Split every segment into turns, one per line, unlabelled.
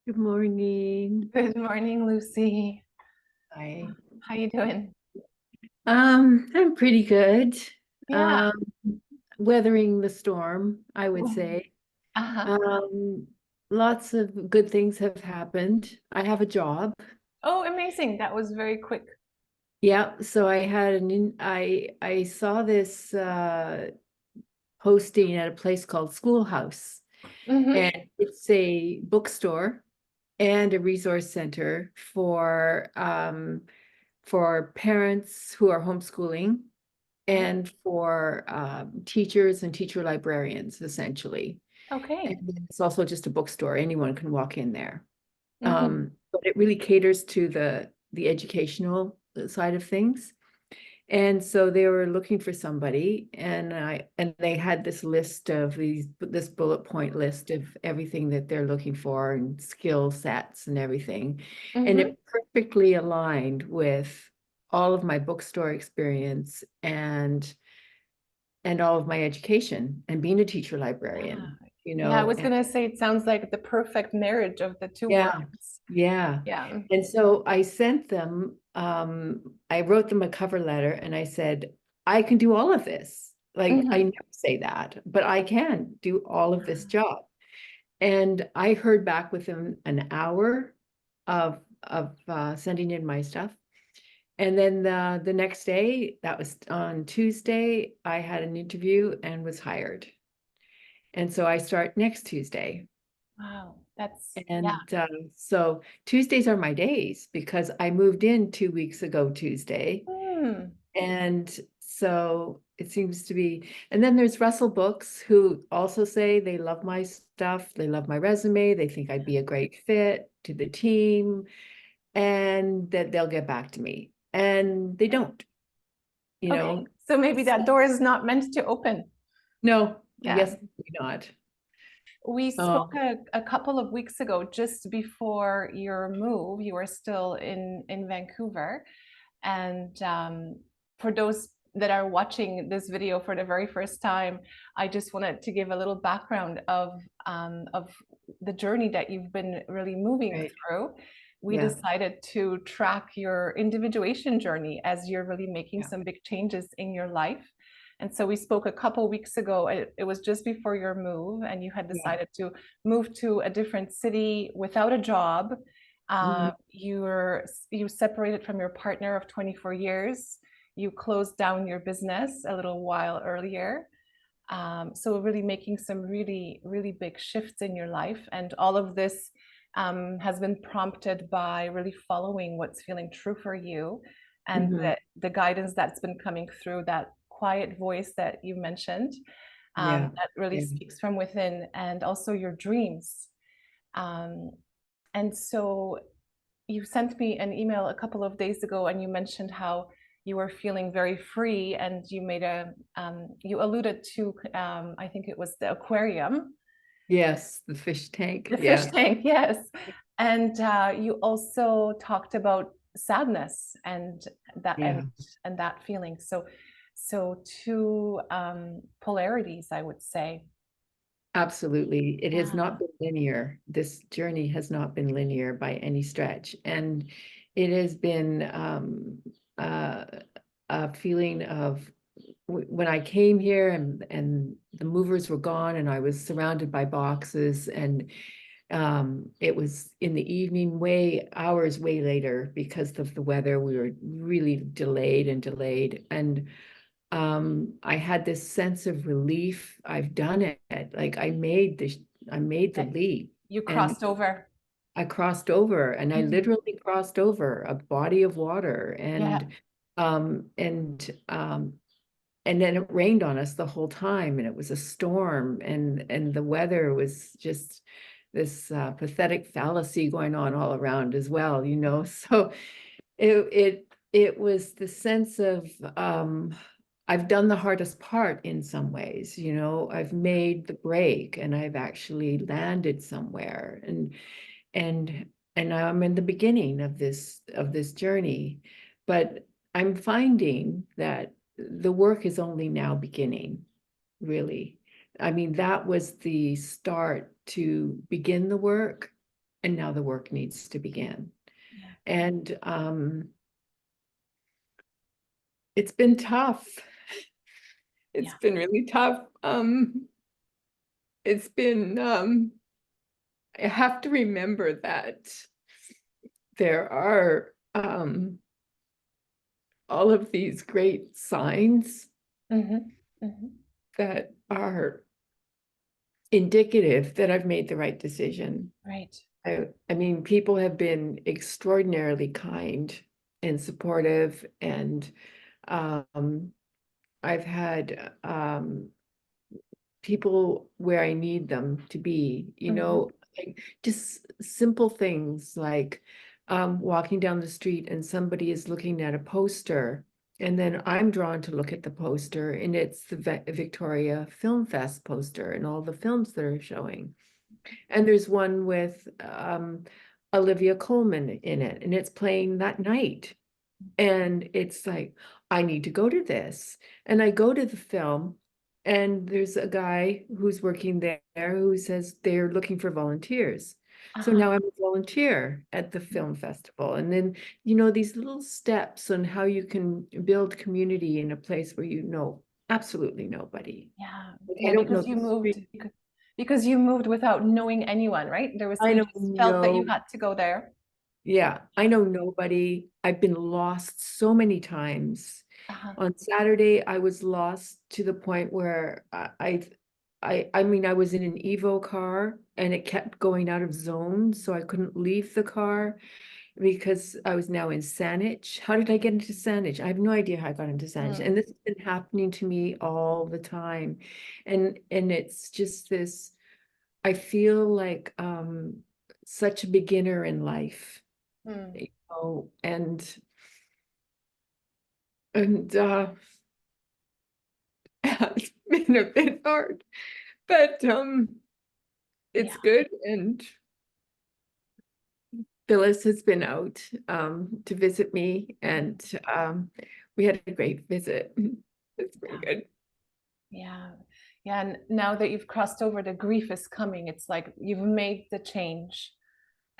Good morning.
Good morning, Lucy.
Hi.
How you doing?
I'm pretty good.
Yeah.
Um, Weathering the storm, I would
Mhm.
say.
Uh-huh.
Um, Lots of good things have happened. I have a job.
Oh, amazing. That was very quick.
Yeah, so I had I saw this posting at a place called Schoolhouse,
Mm-hmm.
and it's a bookstore and a resource center for parents who are homeschooling and for teachers and teacher librarians, essentially. And
Okay.
then it's also just a bookstore. Anyone can walk in there.
Mm-hmm.
But it really caters to the educational side of things. And so they were looking for somebody, and they had this list of this bullet point list of everything that they're looking for and skill sets and everything. And
Mm-hmm.
it perfectly aligned with all of my bookstore experience and all of my education and being a teacher
Yeah.
librarian,
Yeah, I was
and
gonna say it sounds like the perfect marriage of the two
yeah,
worlds.
yeah.
Yeah.
And so I sent them, I wrote them a cover letter and I said, I can do all of this. Like, I
Mm-hmm.
never say that, but I can do all of this job. And I heard back within an hour of sending in my stuff. And then the next day, that was on Tuesday, I had an interview and was hired. And so I start next Tuesday.
Wow. That's yeah.
And so Tuesdays are my days because I moved in 2 weeks ago Tuesday.
Hmm.
And so it seems to be, and then there's Russell Books who also say they love my stuff, they love my resume, they think I'd be a great fit to the team, and that they'll get back to me. And they don't, you
Okay.
know.
So maybe that
So,
door is not meant to open.
no, I
Yeah.
guess maybe not.
We spoke
Oh,
a couple of weeks ago, just before your move. You were still in Vancouver. And for those that are watching this video for the very first time, I just wanted to give a little background of the journey that you've been really moving
right.
through. We
Yeah.
decided to track your individuation journey as you're really making
Yeah.
some big changes in your life. And so we spoke a couple weeks ago. It was just before your move, and you had
Yeah.
decided to move to a different city without a job.
Mhm.
You separated from your partner of 24 years. You closed down your business a little while earlier. So really making some really, really big shifts in your life. And all of this has been prompted by really following what's feeling true for you and
Mhm.
the guidance that's been coming through that quiet voice that you mentioned,
Yeah.
that really
Yeah.
speaks from within, and also your dreams. Um, and so you sent me an email a couple of days ago and you mentioned how you were feeling very free, and you made a you alluded to I think it was the aquarium,
Yes, the fish tank.
the fish
Yeah.
tank. Yes. And you also talked about sadness that and
Yeah.
and that feeling. So two polarities, I would say.
Absolutely. It has
Yeah.
not been linear. This journey has not been linear by any stretch. And it has been uh, a feeling of when I came here and the movers were gone and I was surrounded by boxes, and it was in the evening, hours way later because of the weather. We were really delayed and delayed. And I had this sense of relief. I've done it. Like I made the leap,
You
and
crossed over.
I crossed over, and I
Mhm.
literally crossed over a body of water,
Yeah.
um and um and then it rained on us the whole time, and it was a storm, and the weather was just this pathetic fallacy going on all around as well, you know. So it was the sense of I've done the hardest part in some ways, you know. I've made the break and I've actually landed somewhere, and and I'm in the beginning of this journey, but I'm finding that the work is only now beginning, really. I mean, that was the start to begin the work, and now the work needs to begin.
Yeah.
And it's been tough. It's
Yeah.
been really tough. It's been I have to remember that there are all of these great signs
Mm-hmm. Mm-hmm.
that are indicative that I've made the right decision.
Right.
I mean, people have been extraordinarily kind and supportive, and I've had people where I need them to be,
Mm-hmm.
like just simple things like walking down the street and somebody is looking at a poster, and then I'm drawn to look at the poster, and it's the Victoria Film Fest poster and all the films that are showing. And there's one with Olivia Colman in it, and it's playing that night. And it's like, I need to go to this. And I go to the film, and there's a guy who's working there who says they're looking for volunteers. So
Uh-huh.
now I'm a volunteer at the film festival. And then, these little steps on how you can build community in a place where you know absolutely nobody.
Yeah.
Like, I
Yeah,
don't know
because
the
you moved
street.
because you moved without knowing anyone, right?
I
You
don't
just felt that you
know.
had to go there.
Yeah, I know nobody. I've been lost so many times.
Uh-huh.
On Saturday, I was lost to the point where I mean, I was in an Evo car and it kept going out of zone, so I couldn't leave the car because I was now in Saanich. How did I get into Saanich? I have no idea how I got into Saanich,
Mm.
and this has been happening to me all the time, and it's just this. I feel like such a beginner in life,
Mm.
and and it's been a bit hard, but
Yeah.
it's good. And Phyllis has been out to visit me, and we had a great visit. It's been
Yeah.
good.
Yeah. Yeah. And now that you've crossed over, the grief is coming. It's like you've made the change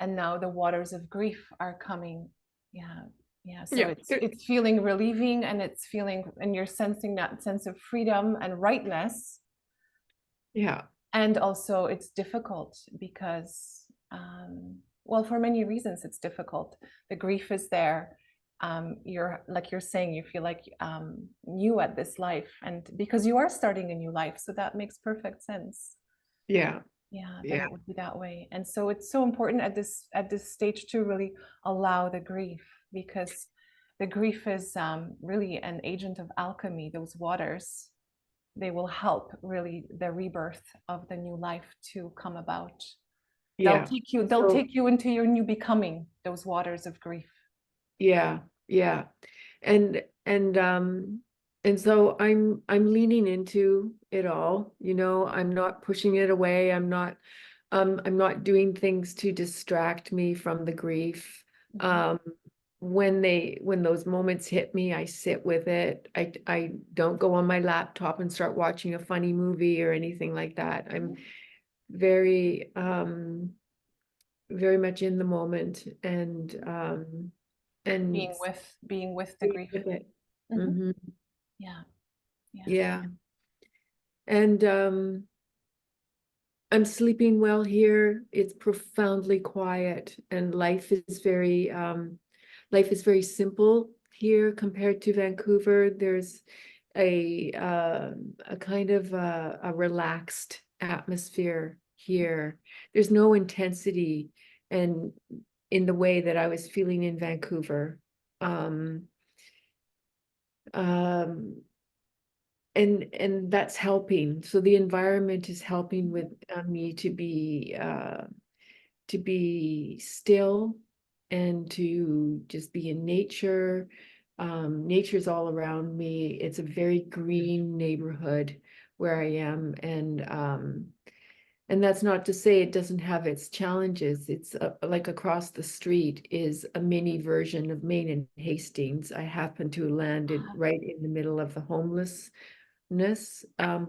and now the waters of grief are coming. Yeah. Yeah. So
Yeah,
it's feeling relieving, and it's feeling, and you're sensing that sense of freedom and rightness.
yeah,
And also it's difficult because well, for many reasons it's difficult. The grief is there. You're, like you're saying, you feel like new at this life, and because you are starting a new life, so that makes perfect sense.
yeah,
Yeah, that
yeah,
it would be that way. And so it's so important at this stage to really allow the grief, because the grief is really an agent of alchemy. Those waters, they will help really the rebirth of the new life to come about.
yeah.
They'll
So
take you into your new becoming, those waters of grief.
yeah, yeah. And so I'm leaning into it all, I'm not pushing it away. I'm not doing things to distract me from the grief.
Mhm.
Um when those moments hit me, I sit with it. I don't go on my laptop and start watching a funny movie or anything like that. I'm very very much in the moment, and
Being with the
stay
grief.
with it.
Mhm.
Hmm.
Yeah, yeah,
Yeah. And I'm sleeping well here. It's profoundly quiet, and life is very simple here compared to Vancouver. There's a kind of a relaxed atmosphere here. There's no intensity and in the way that I was feeling in Vancouver. Um, um, and that's helping. So the environment is helping with me to be still and to just be in nature. Nature's all around me. It's a very green neighborhood where I am, and that's not to say it doesn't have its challenges. It's like across the street is a mini version of Main and Hastings. I happen to have landed right in the middle of the homelessness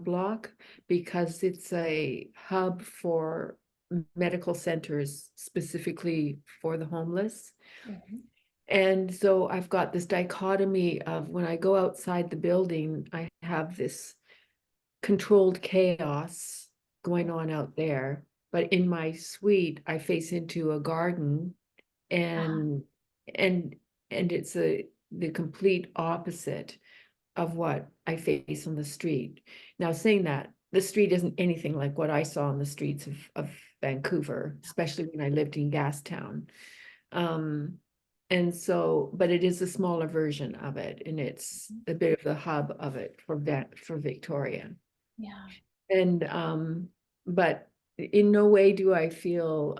block because it's a hub for medical centers specifically for the homeless.
Mhm.
And so I've got this dichotomy of when I go outside the building, I have this controlled chaos going on out there. But in my suite, I face into a garden,
Uh-huh.
and and and it's the complete opposite of what I face on the street. Now, saying that, the street isn't anything like what I saw on the streets of Vancouver, especially when I lived in Gastown. Um, and so, but it is a smaller version of it, and it's
Mhm.
a bit of the hub of it for Victoria.
Yeah.
And but in no way do I feel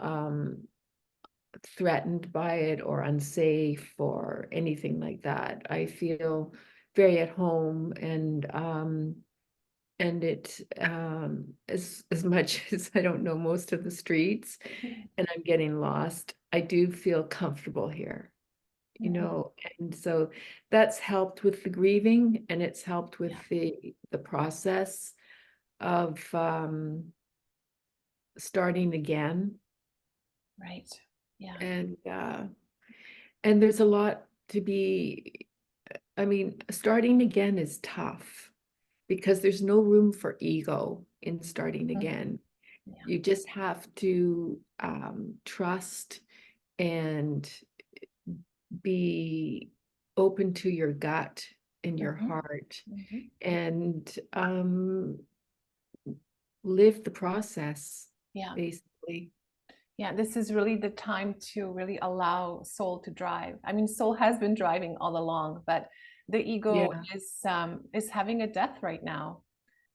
threatened by it or unsafe or anything like that. I feel very at home, and it as much as I don't know most of the streets and I'm getting lost, I do feel comfortable here,
Mhm.
and so that's helped with the grieving, and it's helped with
Yeah.
the process of starting again.
Right. Yeah.
And and there's a lot to be, I mean, starting again is tough because there's no room for ego in starting
Mhm.
again.
Yeah.
You just have to trust and be open to your gut and your
Mhm.
heart,
Mhm.
and live the process,
Yeah.
basically.
Yeah, this is really the time to really allow soul to drive. I mean, soul has been driving all along, but the ego
Yeah,
is having a death right now.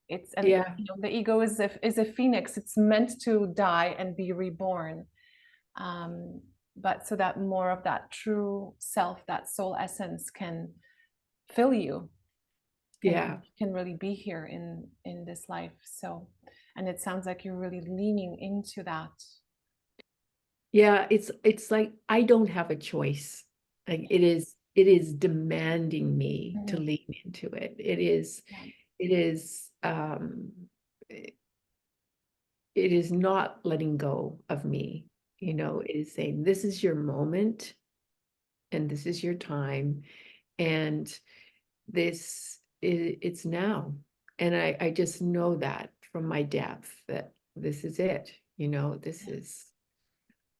It's and
yeah,
the ego is a phoenix. It's meant to die and be reborn. Um, but so that more of that true self, that soul essence can fill you and
yeah.
can really be here in this life. So, and it sounds like you're really leaning into that.
Yeah, it's like I don't have a choice. Like it is demanding me to
Mhm.
lean into it.
Yeah.
It is it is not letting go of me. It is saying this is your moment and this is your time, and it's now. And I just know that from my depth that this is it. This is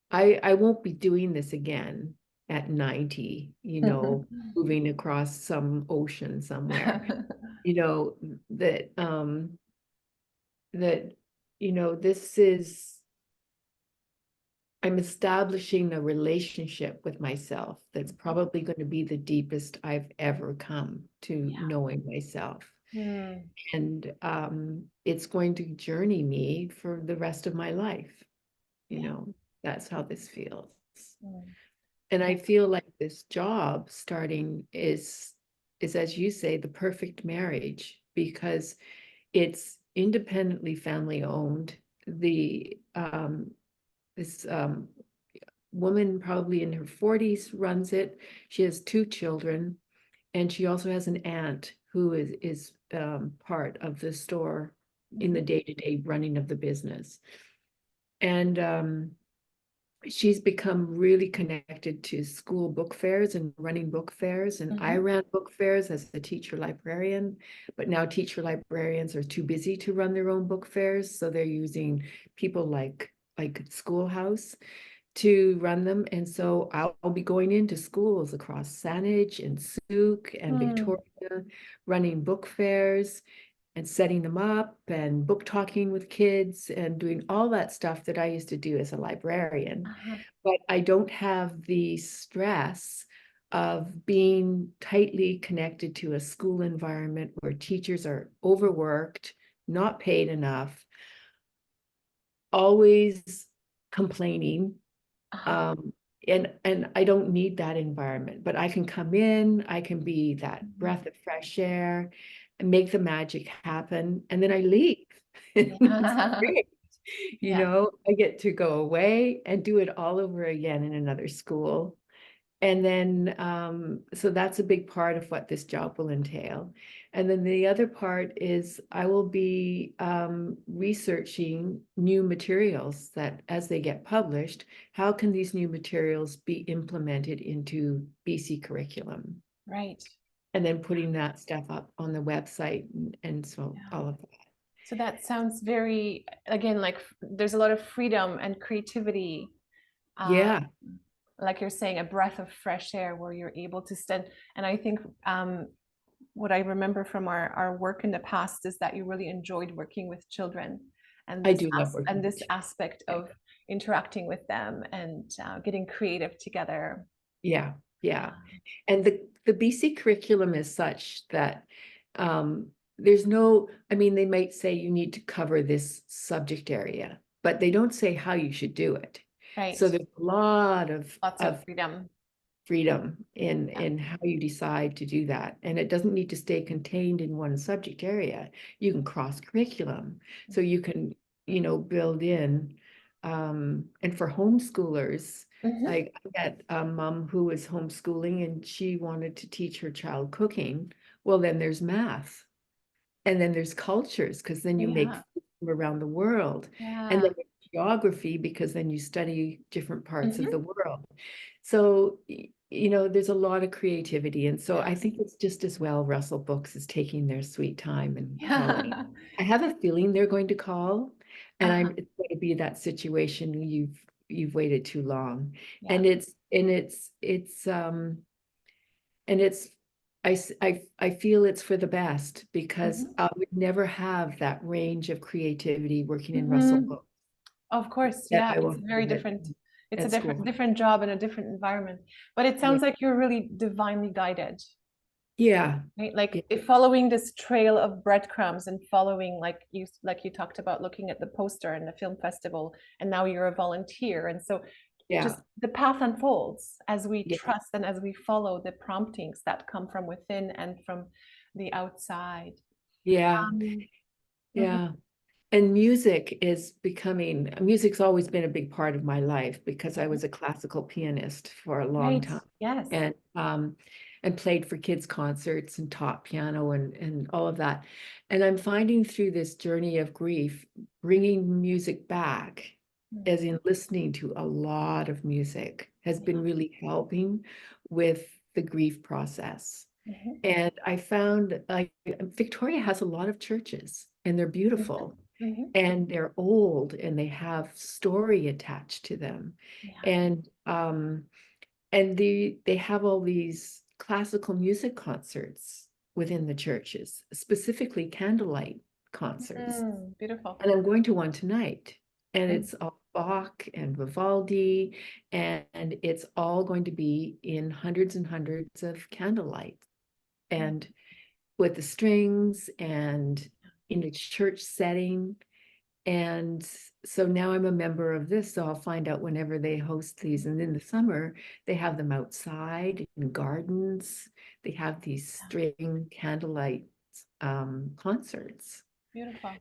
I won't be doing this again at 90, moving across some ocean somewhere, you know, that that this is I'm establishing a relationship with myself that's probably going to be the deepest I've ever come to
Yeah.
knowing myself.
Mm,
And it's going to journey me for the rest of my life. You
yeah.
know, that's how this feels.
Mm,
And I
yeah.
feel like this job starting is as you say, the perfect marriage because it's independently family owned. The this woman probably in her 40s runs it. She has two children, and she also has an aunt who is part of the store in the
Mhm.
day-to-day running of the business. And she's become really connected to school book fairs and running book fairs. And I
Mhm.
ran book fairs as a teacher librarian, but now teacher librarians are too busy to run their own book fairs. So they're using people like Schoolhouse to run them. And so I'll be going into schools across Saanich and Souk and
Mm,
Victoria, running book fairs and setting them up and book talking with kids and doing all that stuff that I used to do as a librarian.
uh-huh.
But I don't have the stress of being tightly connected to a school environment where teachers are overworked, not paid enough, always complaining.
Uh-huh.
Um, and I don't need that environment, but I can come in, I can be that
Mhm.
breath of fresh air and make the magic happen, and then I leave. It's
Yeah.
great.
Yeah.
I get to go away and do it all over again in another school. And then, so that's a big part of what this job will entail. And then the other part is I will be researching new materials that as they get published, how can these new materials be implemented into BC curriculum?
Right.
And then putting that stuff up on the website and so
Yeah.
all of that.
So that sounds very, again, like there's a lot of freedom and creativity. Uh,
Yeah,
like you're saying, a breath of fresh air where you're able to stand. And I think what I remember from our work in the past is that you really enjoyed working with children and
I do love
and
working with
this
children.
aspect of interacting with them and getting creative together.
Yeah, yeah.
Um,
And the BC curriculum is such that there's no, I mean, they might say you need to cover this subject area, but they don't say how you should do it.
right.
So there's a lot
Lots of
of
freedom.
freedom
Yeah.
in how you decide to do that. And it doesn't need to stay contained in one subject area. You can cross curriculum. So you can, build in, and for homeschoolers,
Hmm.
like I had a mom who was homeschooling and she wanted to teach her child cooking. Well, then there's math. And then there's cultures, because then you make
Yeah.
food from around the world. And
Yeah.
then there's geography, because then you study different parts of
Hmm.
the world. So, there's a lot of creativity. And so
Yeah.
I think it's just as well Russell Books is taking their sweet time and calling.
Yeah.
I have a feeling they're going to call, and
Uh-huh.
it's going to be that situation you've waited too long.
Yeah.
And it's I feel it's for the best because
Hmm.
I would never have that range of creativity working in Russell
Hmm.
Book
Of course,
that
yeah,
I will
it's very
have
different. It's a
at school.
different job and a different environment. But it
Yeah,
sounds like you're really divinely guided,
yeah,
right? Like
yeah,
if following this trail of breadcrumbs and following like you talked about looking at the poster and the film festival, and now you're a volunteer. And so
yeah,
just the path unfolds as we
yeah,
trust and as we follow the promptings that come from within and from the outside.
yeah,
Um, mhm.
yeah. And music's always been a big part of my life because I was a classical pianist for a long
Right.
time
Yes.
and played for kids concerts and taught piano and all of that. And I'm finding through this journey of grief, bringing music back,
Mm.
as in listening to a lot of music, has been
Yeah.
really helping with the grief process.
Mhm.
And I found like Victoria has a lot of churches and they're
Mhm.
beautiful
Mhm.
and they're old and they have story attached to them.
Yeah.
And they have all these classical music concerts within the churches, specifically candlelight concerts.
Beautiful.
And I'm going to one tonight. And
Mm.
it's all Bach and Vivaldi, and it's all going to be in hundreds and hundreds of candlelight and with the strings and in a church setting. And so now I'm a member of this, so I'll find out whenever they host these. And in the summer, they have them outside in gardens. They have these
Yeah.
string candlelight concerts.
Beautiful.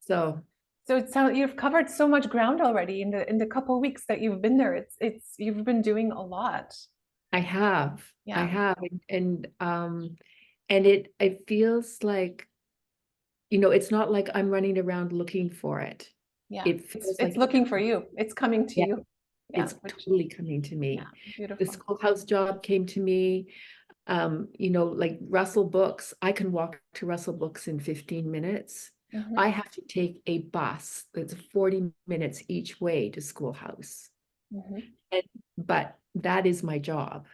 So
So it sounds you've covered so much ground already in the couple weeks that you've been there. It's you've been doing a lot.
I
Yeah.
have, and it feels like, it's not like I'm running around looking for it.
Yeah.
It
It's
feels
it's
like it's
looking for
coming.
you. It's coming to
Yeah,
you. Yeah.
it's
Which
totally coming to
yeah,
me. The
beautiful.
schoolhouse job came to me. Like Russell Books, I can walk to Russell Books in 15 minutes.
Hmm.
I have to take a bus that's 40 minutes each way to schoolhouse.
Hmm.
And but that is my job.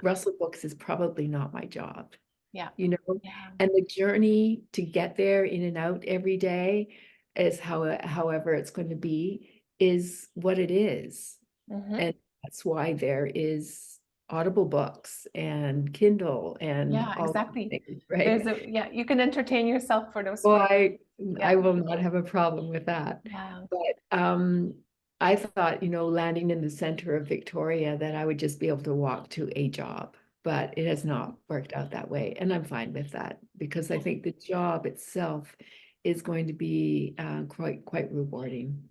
Russell Books is probably not my job,
Yeah.
you know,
Yeah.
and the journey to get there in and out every day is however it's going to be is what it is.
Hmm.
And that's why there is Audible books and Kindle and
Yeah,
all
exactly.
these things, right?
There's a yeah, you can entertain yourself for those
Well,
40.
I
Yeah.
will not have a problem with that.
Yeah.
But I thought, landing in the center of Victoria, that I would just be able to walk to a job, but it has not worked out that way. And I'm fine with that because I think the job itself is going to be quite rewarding.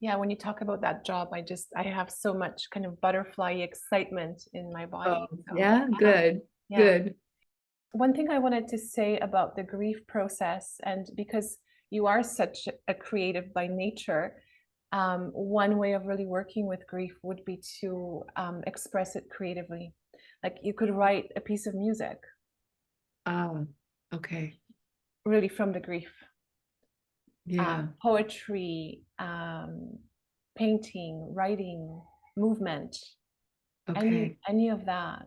Yeah, when you talk about that job, I have so much kind of butterfly excitement in my
Oh,
body. So
yeah,
yeah,
good,
yeah.
good.
One thing I wanted to say about the grief process, and because you are such a creative by nature, one way of really working with grief would be to express it creatively. Like you could write a piece of music
Oh, okay.
really from the grief,
Yeah.
poetry, painting, writing, movement,
Okay.
any of that,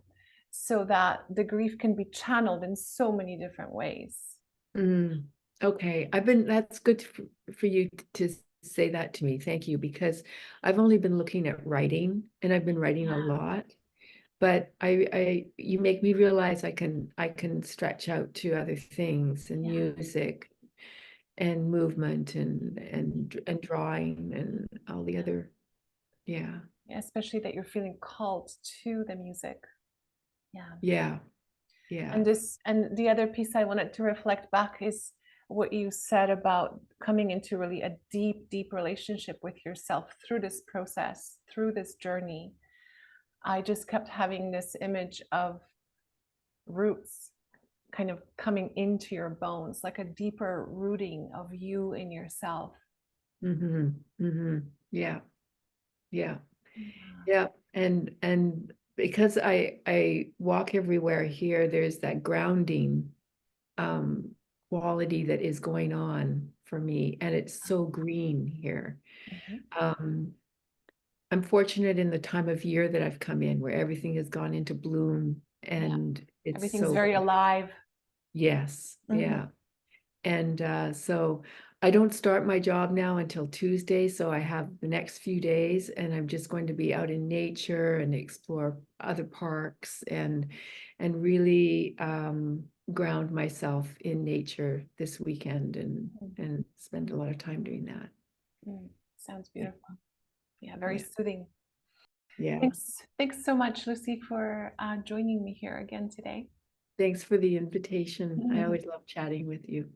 so that the grief can be channeled in so many different ways.
Mm, okay. That's good for you to say that to me. Thank you, because I've only been looking at writing and I've been writing a
Yeah,
lot, but you make me realize I can stretch out to other things and
yeah,
music and movement and drawing and all the
yeah.
other, yeah,
Yeah, especially that you're feeling called to the music. Yeah.
yeah, yeah.
And the other piece I wanted to reflect back is what you said about coming into really a deep, deep relationship with yourself through this process, through this journey. I just kept having this image of roots kind of coming into your bones, like a deeper rooting of you in yourself.
Mm-hmm. Mm-hmm. Yeah, yeah.
Yeah.
Yeah, and because I walk everywhere here, there's that grounding um quality that is going on for me, and it's so green here.
Mhm.
Um I'm fortunate in the time of year that I've come in where everything has gone into bloom
Yeah.
and it's
Everything's
so
very alive.
yes,
Mhm.
yeah. And so I don't start my job now until Tuesday. So I have the next few days and I'm just going to be out in nature and explore other parks and really ground myself in nature this weekend
Mhm.
and spend a lot of time doing that.
Mm. Sounds
Yeah.
beautiful. Yeah, very
Yeah.
soothing.
Yeah.
Thanks so much, Lucy, for joining me here again today.
Thanks for the invitation. I always love chatting with you.